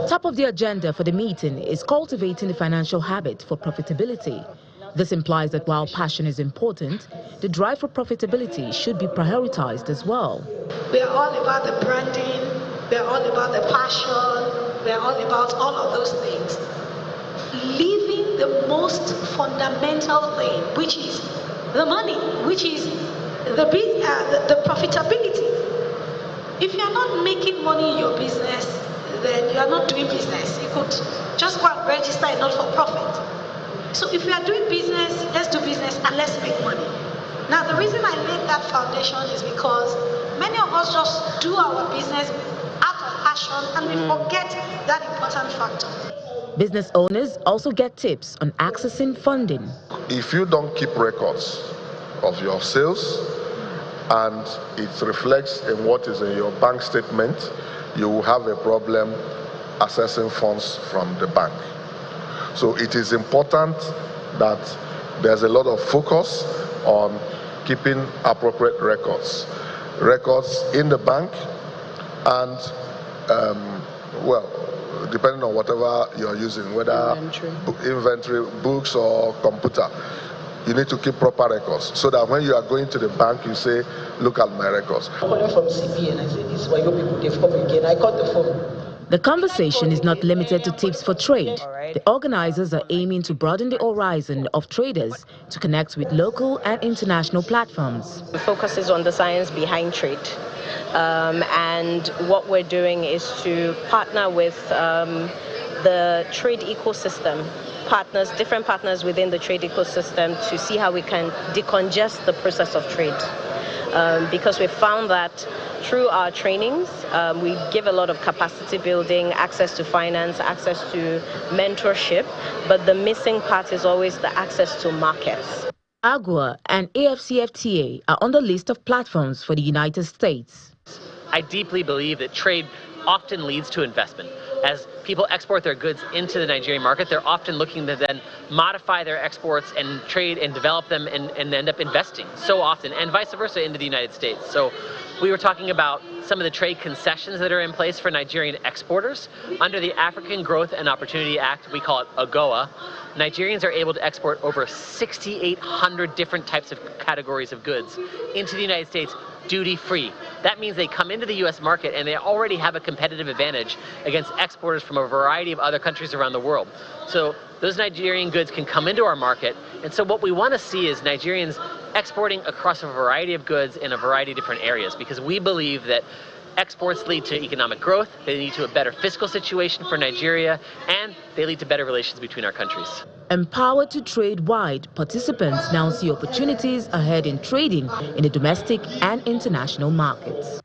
Top of the agenda for the meeting is cultivating the financial habit for profitability. This implies that while passion is important, the drive for profitability should be prioritized as well. We are all about the branding, we are all about the passion, we are all about all of those things. Leaving the most fundamental thing, which is the money, which is the profitability. If you are not making money in your business, then you are not doing business. You could just go and register a not-for-profit. So if you are doing business, let's do business and let's make money. Now, the reason I laid that foundation is because many of us just do our business out of passion and we forget that important factor. Business owners also get tips on accessing funding. If you don't keep records of your sales and it reflects in what is in your bank statement, you will have a problem accessing funds from the bank. So it is important that there's a lot of focus on keeping appropriate records in the bank and depending on whatever you're using, whether inventory, books or computer, you need to keep proper records so that when you are going to the bank, you say, look at my records. I'm calling from CBN. I said, this is why your people, they've come again. I caught the phone. The conversation is not limited to tips for trade. The organizers are aiming to broaden the horizon of traders to connect with local and international platforms. The focus is on the science behind trade. And what we're doing is to partner with the trade ecosystem, different partners within the trade ecosystem to see how we can decongest the process of trade. Because we found that through our trainings, we give a lot of capacity building, access to finance, access to mentorship, but the missing part is always the access to markets. AGOA and AfCFTA are on the list of platforms for the United States. I deeply believe that trade often leads to investment. As people export their goods into the Nigerian market, they're often looking to then modify their exports and trade and develop them and end up investing so often, and vice versa into the United States. So we were talking about some of the trade concessions that are in place for Nigerian exporters. Under the African Growth and Opportunity Act, we call it AGOA, Nigerians are able to export over 6,800 different types of categories of goods into the United States duty-free. That means they come into the U.S. market and they already have a competitive advantage against exporters from a variety of other countries around the world. So those Nigerian goods can come into our market, and so what we want to see is Nigerians exporting across a variety of goods in a variety of different areas, because we believe that exports lead to economic growth, they lead to a better fiscal situation for Nigeria, and they lead to better relations between our countries. Empowered to trade wide, participants now see opportunities ahead in trading in the domestic and international markets.